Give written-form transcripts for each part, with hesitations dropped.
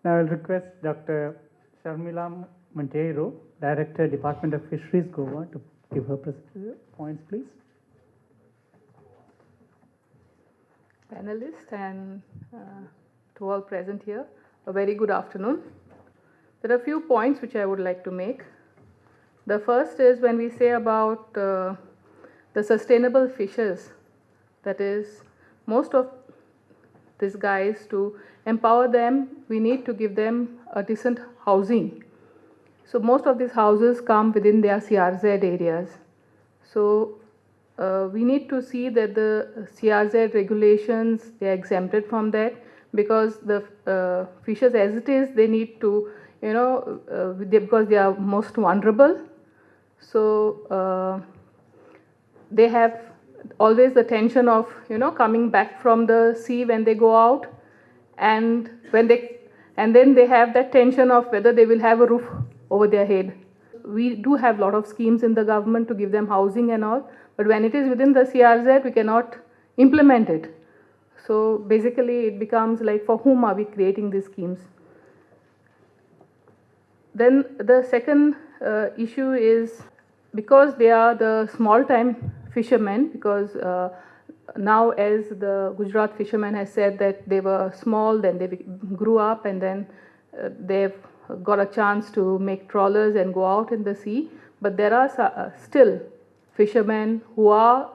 Now I'll request Dr. Sharmila Monteiro, Director, Department of Fisheries, Goa, to give her points, please. Panelists and to all present here, a very good afternoon. There are a few points which I would like to make. The first is when we say about the sustainable fishes, that is, most of these guys, to empower them, we need to give them a decent housing. So most of these houses come within their CRZ areas. So we need to see that the CRZ regulations, they are exempted from that, because the fishes as it is, they need to, because they are most vulnerable. So they have always the tension of coming back from the sea when they go out, and then they have that tension of whether they will have a roof over their head. We do have a lot of schemes in the government to give them housing and all, but when it is within the CRZ, we cannot implement it. So basically it becomes like, for whom are we creating these schemes? Then the second issue is, because they are the small time fishermen, because now, as the Gujarat fisherman has said, that they were small, then they grew up, and then they've got a chance to make trawlers and go out in the sea. But there are still fishermen who are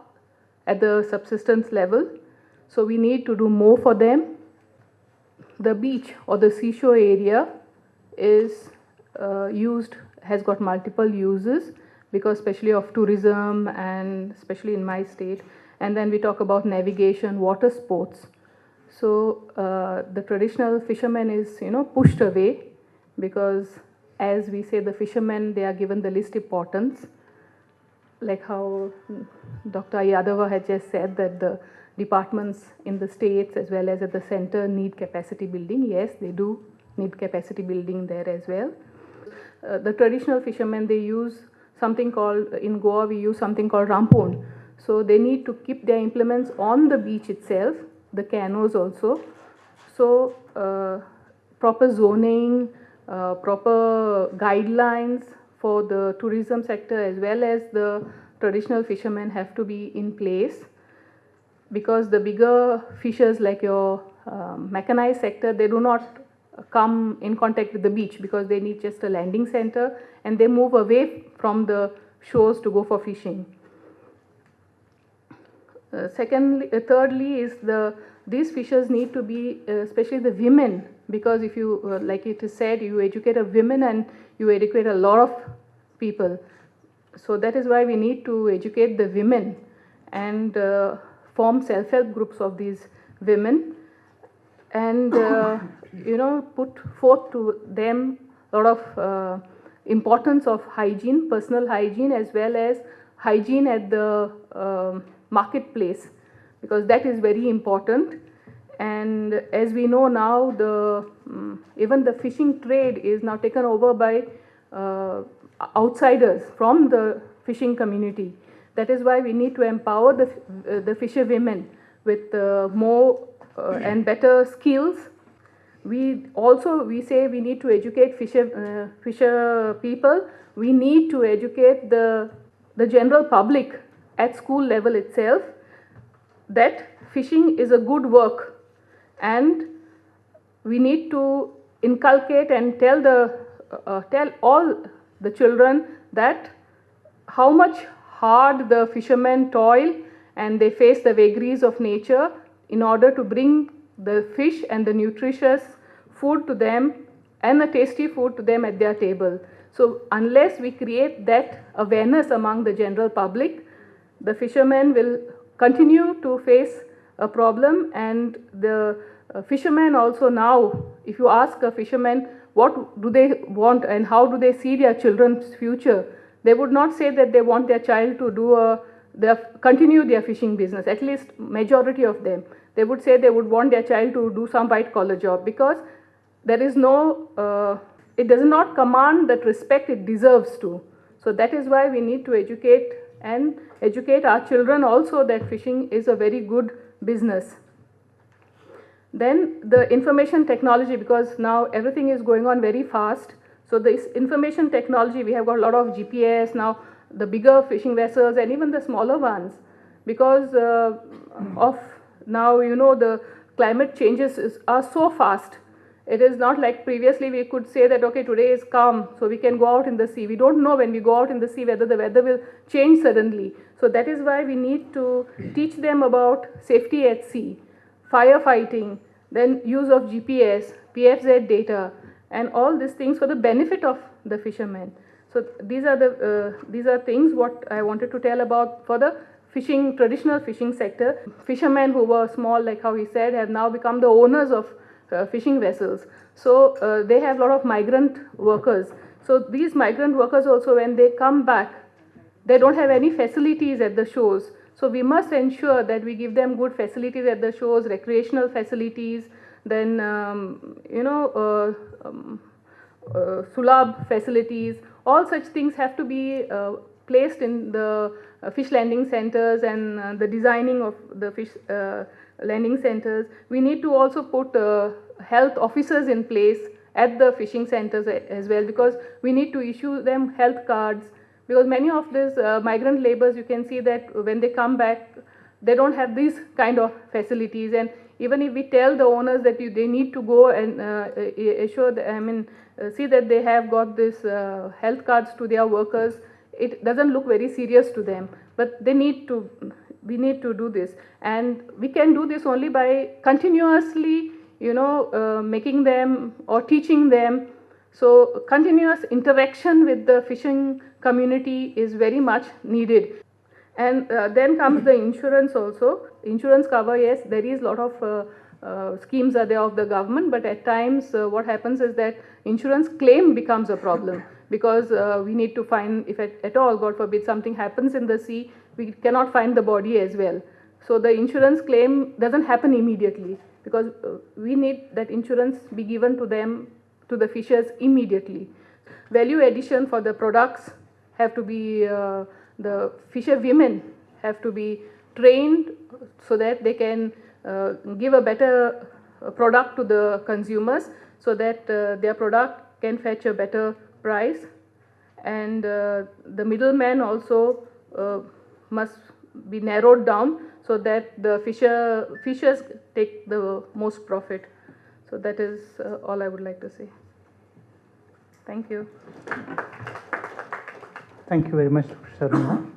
at the subsistence level, so we need to do more for them. The beach or the seashore area is has got multiple uses, because especially of tourism and especially in my state. And then we talk about navigation, water sports. So the traditional fishermen is pushed away, because as we say, the fishermen, they are given the least importance, like how Dr. Yadava had just said, that the departments in the states as well as at the center need capacity building. Yes, they do need capacity building there as well. The traditional fishermen, they use something called, in Goa we use something called rampon. So they need to keep their implements on the beach itself, the canoes also. So proper zoning, proper guidelines for the tourism sector as well as the traditional fishermen have to be in place, because the bigger fishers like your mechanized sector, they do not come in contact with the beach, because they need just a landing center and they move away from the shores to go for fishing. Thirdly is these fishers need to be, especially the women, because if you, like it is said, you educate a women and you educate a lot of people. So that is why we need to educate the women and form self-help groups of these women, and put forth to them a lot of importance of hygiene, personal hygiene, as well as hygiene at the marketplace, because that is very important. And as we know now, even the fishing trade is now taken over by outsiders from the fishing community. That is why we need to empower the fisher women with more and better skills. We say we need to educate fisher people. We need to educate the general public at school level itself, that fishing is a good work, and we need to inculcate and tell all the children that how much hard the fishermen toil and they face the vagaries of nature in order to bring the fish and the nutritious food to them and the tasty food to them at their table. So unless we create that awareness among the general public, the fishermen will continue to face a problem. And the fishermen also now, if you ask a fisherman what do they want and how do they see their children's future, they would not say that they want their child to continue their fishing business. At least majority of them, they would say they would want their child to do some white collar job, because there is no, it does not command that respect it deserves to. So that is why we need to educate our children also that fishing is a very good business. Then the information technology, because now everything is going on very fast. So this information technology, we have got a lot of GPS now, the bigger fishing vessels and even the smaller ones, because of now, the climate changes are so fast. It is not like previously we could say that, okay, today is calm, so we can go out in the sea. We don't know when we go out in the sea whether the weather will change suddenly. So that is why we need to teach them about safety at sea, firefighting, then use of GPS, PFZ data, and all these things for the benefit of the fishermen. So these are things what I wanted to tell about for the fishing, traditional fishing sector. Fishermen who were small, like how he said, have now become the owners of fishing vessels. So they have a lot of migrant workers. So these migrant workers also, when they come back, they don't have any facilities at the shores. So we must ensure that we give them good facilities at the shores, recreational facilities, then sulab facilities. All such things have to be placed in the fish landing centers and the designing of the fish landing centers. We need to also put health officers in place at the fishing centers as well, because we need to issue them health cards, because many of these migrant laborers, you can see that when they come back, they don't have these kind of facilities. And even if we tell the owners that they need to go and assure, see that they have got this health cards to their workers, it doesn't look very serious to them, but they need to, we need to do this. And we can do this only by continuously, making them or teaching them. So continuous interaction with the fishing community is very much needed. And then comes the insurance also. Insurance cover, yes, there is a lot of schemes are there of the government, but at times what happens is that insurance claim becomes a problem, because we need to find, if at all, God forbid, something happens in the sea, we cannot find the body as well. So the insurance claim doesn't happen immediately, because we need that insurance be given to them, to the fishers, immediately. Value addition for the products have to be, the fisher women have to be trained so that they can give a better product to the consumers, so that their product can fetch a better price. And the middlemen also must be narrowed down, so that the fishers take the most profit. So that is all I would like to say. Thank you. Thank you very much, Sharmila.